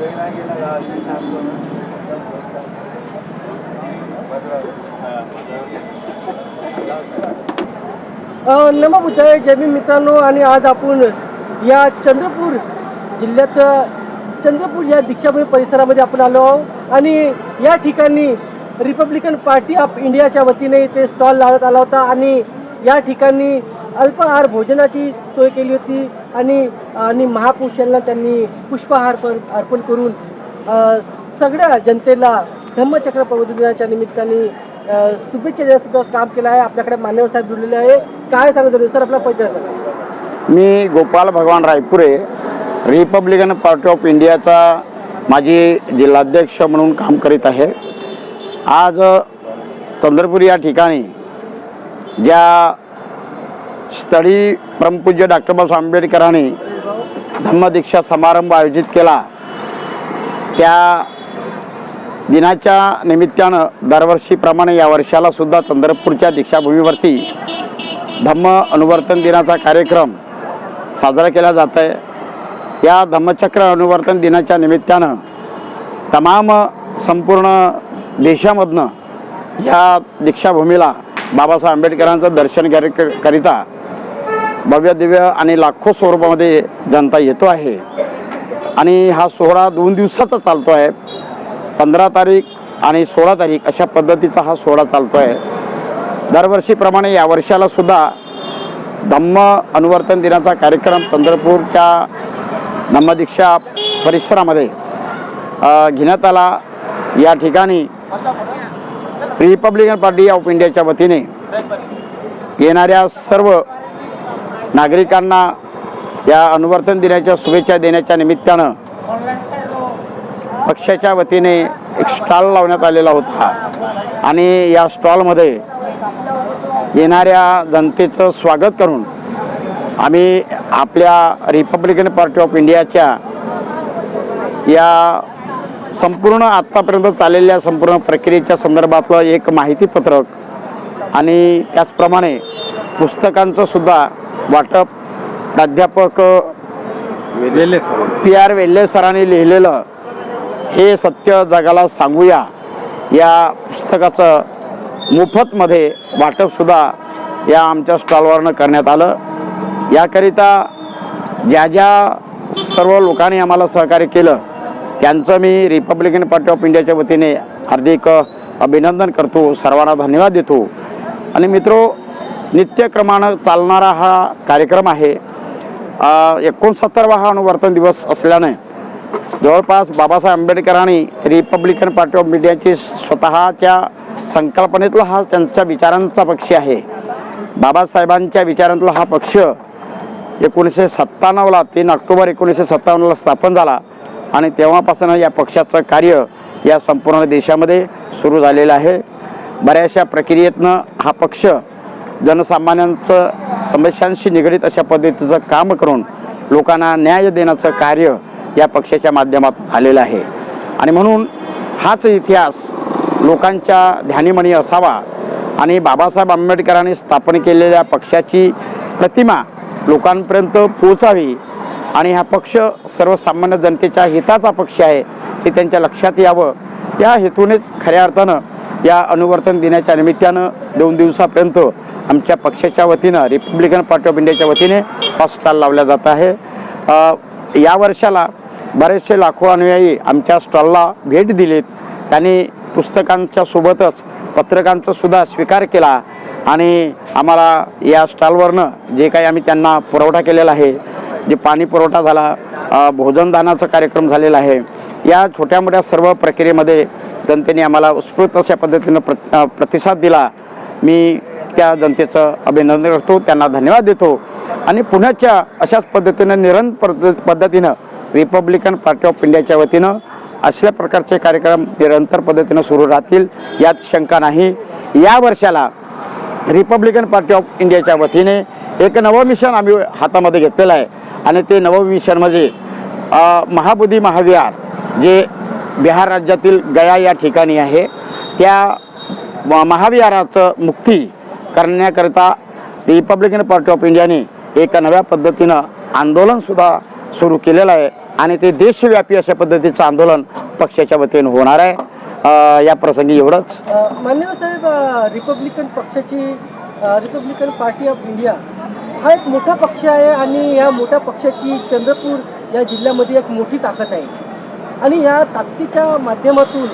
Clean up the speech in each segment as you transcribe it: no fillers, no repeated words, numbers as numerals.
नमस्कार जय भीम मित्रांनो, आणि आज आपण या चंद्रपूर जिल्ह्यात चंद्रपूर या दीक्षाभूमी परिसरामध्ये आपण आलो आहोत. आणि या ठिकाणी रिपब्लिकन पार्टी ऑफ इंडियाच्या वतीने इथे स्टॉल लावण्यात आला होता आणि या ठिकाणी अल्पाहार भोजनाची सोय केली होती आणि महापुरुषांना त्यांनी पुष्पहार अर्पण करून सगळ्या जनतेला धम्मचक्र प्रबोधन दिनाच्या निमित्ताने शुभेच्छा देण्याचं काम केलं आहे. आपल्याकडे मान्यवर साहेब जुळलेले आहे. काय सांगत सर आपला पहिला? मी गोपाल भगवान रायपुरे, रिपब्लिकन पार्टी ऑफ इंडियाचा माजी जिल्हाध्यक्ष म्हणून काम करीत आहे. आज चंद्रपूर या ठिकाणी ज्या स्थळी परमपूज्य डॉक्टर बाबासाहेब आंबेडकरांनी धम्मदीक्षा समारंभ आयोजित केला, त्या दिनाच्या निमित्तानं दरवर्षीप्रमाणे या वर्षाला सुद्धा चंद्रपूरच्या दीक्षाभूमीवरती धम्म अनुवर्तन दिनाचा कार्यक्रम साजरा केला जात आहे. या धम्मचक्र अनुवर्तन दिनाच्या निमित्तानं तमाम संपूर्ण देशामधनं या दीक्षाभूमीला बाबासाहेब आंबेडकरांचं दर्शन करिता भव्य दिव्य आणि लाखो स्वरूपामध्ये जनता येतो आहे. आणि हा सोहळा 2 दिवसाचा चालतो आहे. 15 तारीख आणि 16 तारीख अशा पद्धतीचा हा सोहळा चालतो आहे. दरवर्षीप्रमाणे या वर्षाला सुद्धा धम्म अनुवर्तन दिनाचा कार्यक्रम चंद्रपूरच्या धम्मदीक्षा परिसरामध्ये घेण्यात आला. या ठिकाणी रिपब्लिकन पार्टी ऑफ इंडियाच्या वतीने येणाऱ्या सर्व नागरिकांना या अनुवर्तन दिनाच्या शुभेच्छा देण्याच्या निमित्तानं पक्षाच्या वतीने एक स्टॉल लावण्यात आलेला होता आणि या स्टॉलमध्ये येणाऱ्या जनतेचं स्वागत करून आम्ही आपल्या रिपब्लिकन पार्टी ऑफ इंडियाच्या या संपूर्ण आत्तापर्यंत चाललेल्या संपूर्ण प्रक्रियेच्या संदर्भातलं एक माहितीपत्रक आणि त्याचप्रमाणे पुस्तकांचं सुद्धा वाटप प्राध्यापक PR वेल्हे सरांनी लिहिलेलं हे सत्य जगाला सांगूया या पुस्तकाचं मोफतमध्ये वाटपसुद्धा या आमच्या स्टॉलवरनं करण्यात आलं. याकरिता ज्या ज्या सर्व लोकांनी आम्हाला सहकार्य केलं त्यांचं मी रिपब्लिकन पार्टी ऑफ इंडियाच्या वतीने हार्दिक अभिनंदन करतो, सर्वांना धन्यवाद देतो. आणि मित्रो, नित्यक्रमानं चालणारा हा कार्यक्रम आहे. 69वा हा अनुवर्तन दिवस असल्याने जवळपास बाबासाहेब आंबेडकरांनी रिपब्लिकन पार्टी ऑफ इंडियाची स्वतःच्या संकल्पनेतला हा त्यांच्या विचारांचा पक्ष आहे. बाबासाहेबांच्या विचारांतला हा पक्ष 1997ला 3 ऑक्टोबर 1957ला स्थापन झाला आणि तेव्हापासून या पक्षाचं कार्य या संपूर्ण देशामध्ये सुरू झालेलं आहे. बऱ्याचशा प्रक्रियेतनं हा पक्ष जनसामान्यांचं समस्यांशी निगडीत अशा पद्धतीचं काम करून लोकांना न्याय देण्याचं कार्य या पक्षाच्या माध्यमातून झालेलं आहे. आणि म्हणून हाच इतिहास लोकांच्या ध्यानीमनी असावा आणि बाबासाहेब आंबेडकरांनी स्थापन केलेल्या पक्षाची प्रतिमा लोकांपर्यंत पोहोचावी आणि हा पक्ष सर्वसामान्य जनतेच्या हिताचा पक्ष आहे हे त्यांच्या लक्षात यावं, या हेतूनेच खऱ्या अर्थानं या अनुवर्तन दिनाच्या निमित्तानं 2 दिवसापर्यंत आमच्या पक्षाच्या वतीनं रिपब्लिकन पार्टी ऑफ इंडियाच्या वतीने हा स्टॉल लावला जात आहे. या वर्षाला बरेचसे लाखो अनुयायी आमच्या स्टॉलला भेट दिलीत. त्यांनी पुस्तकांच्या सोबतच पत्रकांचा सुद्धा स्वीकार केला आणि आम्हाला या स्टॉलवरनं जे काही आम्ही त्यांना पुरवठा केलेला आहे, जे पाणी पुरवठा झाला, भोजनदानाचा कार्यक्रम झालेला आहे, या छोट्या मोठ्या सर्व प्रक्रियेमध्ये जनतेने आम्हाला उत्स्फूर्त अशा पद्धतीनं प्रतिसाद दिला. मी त्या जनतेचं अभिनंदन करतो, त्यांना धन्यवाद देतो आणि पुण्याच्या अशाच पद्धतीनं निरंतर पद्धतीनं रिपब्लिकन पार्टी ऑफ इंडियाच्या वतीनं अशा प्रकारचे कार्यक्रम निरंतर पद्धतीनं सुरू राहतील यात शंका नाही. या वर्षाला रिपब्लिकन पार्टी ऑफ इंडियाच्या वतीने एक नवं मिशन आम्ही हातामध्ये घेतलेलं आहे आणि ते नवं मिशन म्हणजे महाबोधी महाविहार जे बिहार राज्यातील गया या ठिकाणी आहे, त्या महाविहाराचं मुक्ती करण्याकरिता रिपब्लिकन पार्टी ऑफ इंडियाने एक नव्या पद्धतीनं आंदोलनसुद्धा सुरू केलेलं आहे आणि ते देशव्यापी अशा पद्धतीचं आंदोलन पक्षाच्या वतीने होणार आहे. या प्रसंगी एवढंच. मान्यवर साहेब, रिपब्लिकन पार्टी ऑफ इंडिया हा एक मोठा पक्ष आहे आणि या मोठ्या पक्षाची चंद्रपूर या जिल्ह्यामध्ये एक मोठी ताकद आहे आणि या ताकदीच्या माध्यमातून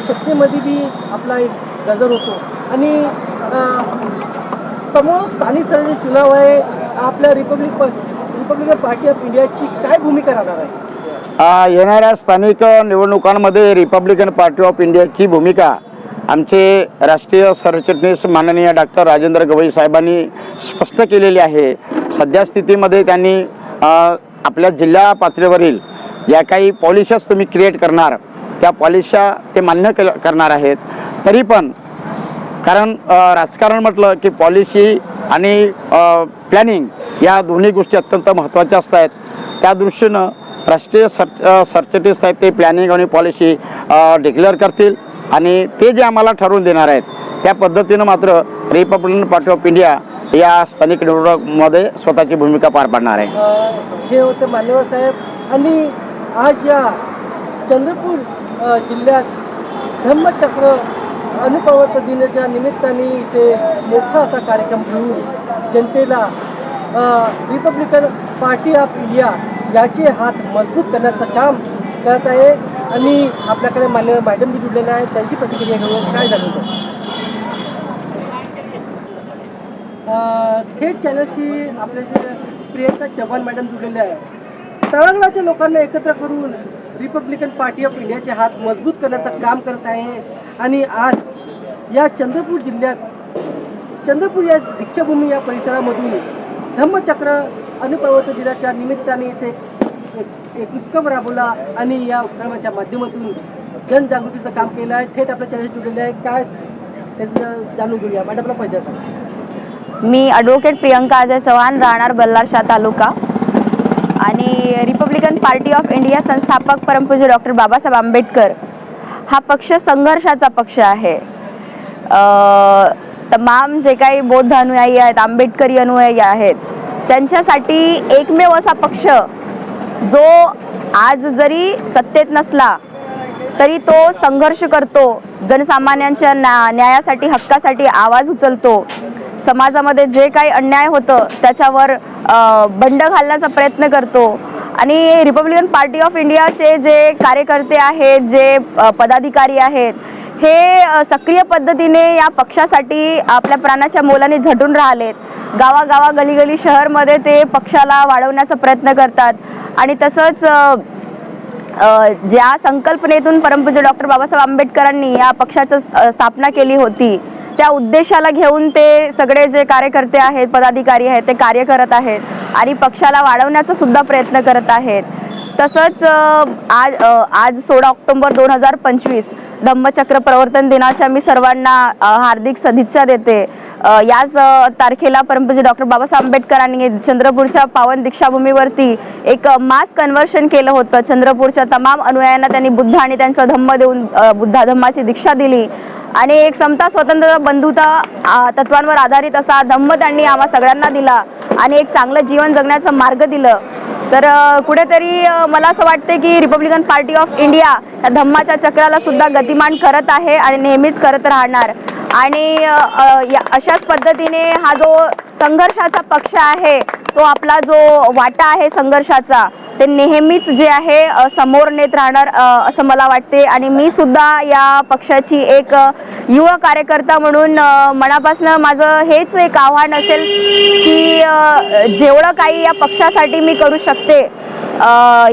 सत्तेमध्ये बी आपला एक गजर होतो आणि समोर स्थानिक स्तराचे चुनाव आहे. आपल्या रिपब्लिकन पार्टी ऑफ इंडियाची काय भूमिका राहणार आहे? येणाऱ्या स्थानिक निवडणुकांमध्ये रिपब्लिकन पार्टी ऑफ इंडियाची भूमिका आमचे राष्ट्रीय सरचिटणीस माननीय डॉक्टर राजेंद्र गवई साहेबांनी स्पष्ट केलेली आहे. सध्या स्थितीमध्ये त्यांनी आपल्या जिल्हा पातळीवरील ज्या काही पॉलिसीज तुम्ही क्रिएट करणार त्या पॉलिस्या ते मान्य करणार आहेत. तरी पण कारण राजकारण म्हटलं की पॉलिसी आणि प्लॅनिंग या दोन्ही गोष्टी अत्यंत महत्त्वाच्या असतात. त्या दृष्टीनं राष्ट्रीय सरचिटणीस आहेत ते प्लॅनिंग आणि पॉलिसी डिक्लेअर करतील आणि ते जे आम्हाला ठरवून देणार आहेत त्या पद्धतीनं मात्र रिपब्लिकन पार्टी ऑफ इंडिया या स्थानिक निवडणुकीमध्ये स्वतःची भूमिका पार पाडणार आहे. हे होते मान्यवर साहेब आणि आज या चंद्रपूर जिल्ह्यात धम्मचक्र अनुपवर्त दिनाच्या निमित्ताने इथे मोठा असा कार्यक्रम घेऊन जनतेला रिपब्लिकन पार्टी ऑफ इंडिया याचे हात मजबूत करण्याचं काम करत आहे आणि आपल्याकडे मान्यवर मॅडम बी जुळलेले आहेत, त्यांची प्रतिक्रिया घेऊन काय झालं थेट चॅनलशी आपल्याचे प्रियंका चव्हाण मॅडम जुळलेले आहे. तळागाळाच्या लोकांना एकत्र करून रिपब्लिकन पार्टी ऑफ इंडियाचे हात मजबूत करण्याचं काम करत आहे आणि आज या चंद्रपूर जिल्ह्यात चंद्रपूर या दीक्षाभूमी या परिसरामधून धम्मचक्र अनुपवर्त दिनाच्या निमित्ताने इथे एक उपक्रम राबवला आणि या उपक्रमाच्या माध्यमातून जनजागृतीचं काम केलं आहे. थेट आपल्या चॅनलशी जुळलेले आहे, काय त्याचं जाणून घेऊया. मॅडमला पाहिजे. मी ॲडव्होकेट प्रियंका अजय चव्हाण, राहणार बल्लारशाह तालुका आणि रिपब्लिकन पार्टी ऑफ इंडिया संस्थापक परमपूज्य डॉक्टर बाबासाहेब आंबेडकर हा पक्ष संघर्षाचा पक्ष आहे. तमाम जे काही बौद्ध अनुयायी आहेत, आंबेडकरी अनुयायी आहेत, त्यांच्यासाठी एकमेव असा पक्ष जो आज जरी सत्तेत नसला तरी तो संघर्ष करतो, जनसामान्यांच्या न्यायासाठी, हक्कासाठी आवाज उचलतो, समाजामध्ये जे काही अन्याय होतं त्याच्यावर बंड घालण्याचा प्रयत्न करतो आणि रिपब्लिकन पार्टी ऑफ इंडियाचे जे कार्यकर्ते आहेत, जे पदाधिकारी आहेत, हे सक्रिय पद्धतीने या पक्षासाठी आपल्या प्राणाच्या मोलाने झटून राहिलेत. गावागावा, गलीगली, शहरमध्ये ते पक्षाला वाढवण्याचा प्रयत्न करतात आणि तसंच ज्या संकल्पनेतून परमपूज्य डॉक्टर बाबासाहेब आंबेडकरांनी या पक्षाची स्थापना केली होती त्या उद्देशाला घेऊन ते सगळे जे कार्यकर्ते आहेत, पदाधिकारी आहेत, ते कार्य करत आहेत आणि पक्षाला वाढवण्याचा सुद्धा प्रयत्न करत आहेत. तसंच आज 16 ऑक्टोबर 2025 धम्मचक्र प्रवर्तन दिनाच्या मी सर्वांना हार्दिक सदिच्छा देते. याच तारखेला परमपूज्य डॉक्टर बाबासाहेब आंबेडकरांनी चंद्रपूरच्या पावन दीक्षाभूमीवरती एक मास कन्व्हर्शन केलं होतं. चंद्रपूरच्या तमाम अनुयायांना त्यांनी बुद्ध आणि त्यांचा धम्म देऊन धम्माची दीक्षा दिली आणि एक समता, स्वतंत्र, बंधुता तत्वांवर आधारित असा धम्म त्यांनी आम्हा सगळ्यांना दिला आणि एक चांगलं जीवन जगण्याचा मार्ग दिलं. तर कुठेतरी मला असं वाटते की रिपब्लिकन पार्टी ऑफ इंडिया या धम्माच्या चक्राला सुद्धा गतिमान करत आहे आणि नेहमीच करत राहणार आणि अशाच पद्धतीने हा जो संघर्षाचा पक्ष आहे, तो आपला जो वाटा आहे संघर्षाचा, ते नेहमीच जे आहे समोर नेत राहणार असं मला वाटते. आणि मी सुद्धा या पक्षाची एक युवा कार्यकर्ता म्हणून मनापासून माझं हेच एक आव्हान असेल की जेवढं काही या पक्षासाठी मी करू शकते,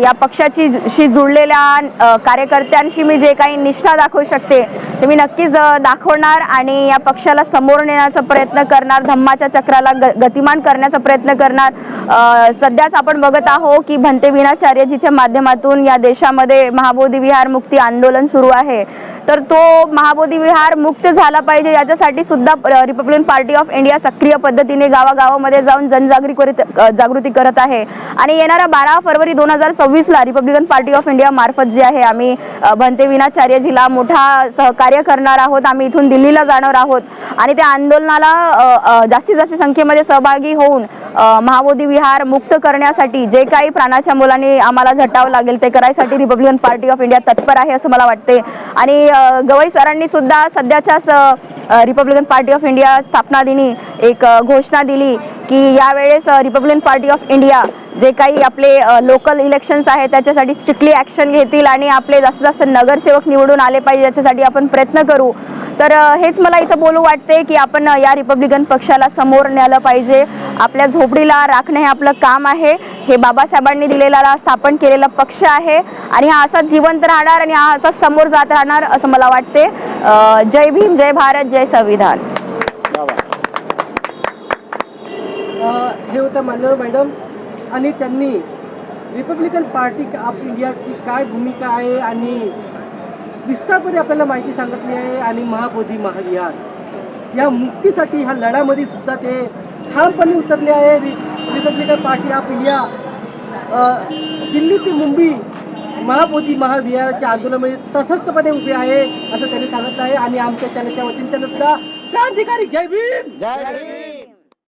या पक्षाशी जुळलेल्या कार्यकर्त्यांशी मी जे काही निष्ठा दाखवू शकते ते मी नक्कीच दाखवणार आणि या पक्षाला समोर नेण्याचा प्रयत्न करणार, धम्माच्या चक्राला गतिमान करण्याचा प्रयत्न करणार. सध्याच आपण बघत आहोत की भंते विनाचार्यजीच्या माध्यमातून या देशामध्ये महाबोधी विहार मुक्ती आंदोलन सुरू आहे. तर तो महाबोधी विहार मुक्त झाला पाहिजे, याच्यासाठी सुद्धा रिपब्लिकन पार्टी ऑफ इंडिया सक्रिय पद्धतीने गावागावामध्ये जाऊन जागृती करत आहे. आणि येणाऱ्या 12 फरवरी 2026ला रिपब्लिकन पार्टी ऑफ इंडिया मार्फत जे आहे आम्ही भंते विनाचार्यजीला मोठा सहकार्य करणार आहोत. आम्ही इथून दिल्लीला जाणार आहोत आणि त्या आंदोलनाला जास्तीत जास्त संख्येमध्ये सहभागी होऊन महाबोधी विहार मुक्त करण्यासाठी जे काही प्राणाच्या मुलाने आम्हाला झटावं लागेल ते करायसाठी रिपब्लिकन पार्टी ऑफ इंडिया तत्पर आहे असं मला वाटते. आणि गवई सरांनी सुद्धा सध्याच्याच रिपब्लिकन पार्टी ऑफ इंडिया स्थापना दिनी एक घोषणा दिली की यावेळेस रिपब्लिकन पार्टी ऑफ इंडिया जे काही आपले लोकल इलेक्शन्स आहेत त्याच्यासाठी स्ट्रिक्टली ॲक्शन घेतील आणि आपले जास्तीत जास्त नगरसेवक निवडून आले पाहिजे याच्यासाठी आपण प्रयत्न करू. तर हेच मला इथं बोलू वाटते की आपण या रिपब्लिकन पक्षाला समोर नेलं पाहिजे. आपल्या झोपडीला राखणं हे आपलं काम आहे. हे बाबासाहेबांनी दिलेला स्थापन केलेला पक्ष आहे आणि हा असाच जिवंत राहणार आणि हा असाच समोर जात राहणार असं मला वाटते. जय भीम, जय भारत, जय संविधान. हे होतं मान्यवर मॅडम आणि त्यांनी रिपब्लिकन पार्टी ऑफ इंडियाची काय भूमिका आहे आणि विस्तारपणे आपल्याला माहिती सांगितली आहे. आणि महाबोधी महाविहार या मुक्तीसाठी ह्या लढ्यामध्ये सुद्धा ते ठामपणे उतरले आहे. Republican Party of India Delhi ते मुंबई महाबोधी महाविहाराच्या आंदोलनामध्ये तटस्थपणे उभे आहे असं त्यांनी सांगितलं आहे. आणि आमच्या चॅनलच्या वतीने त्यांना सुद्धा क्रांतिकारी जय भीम.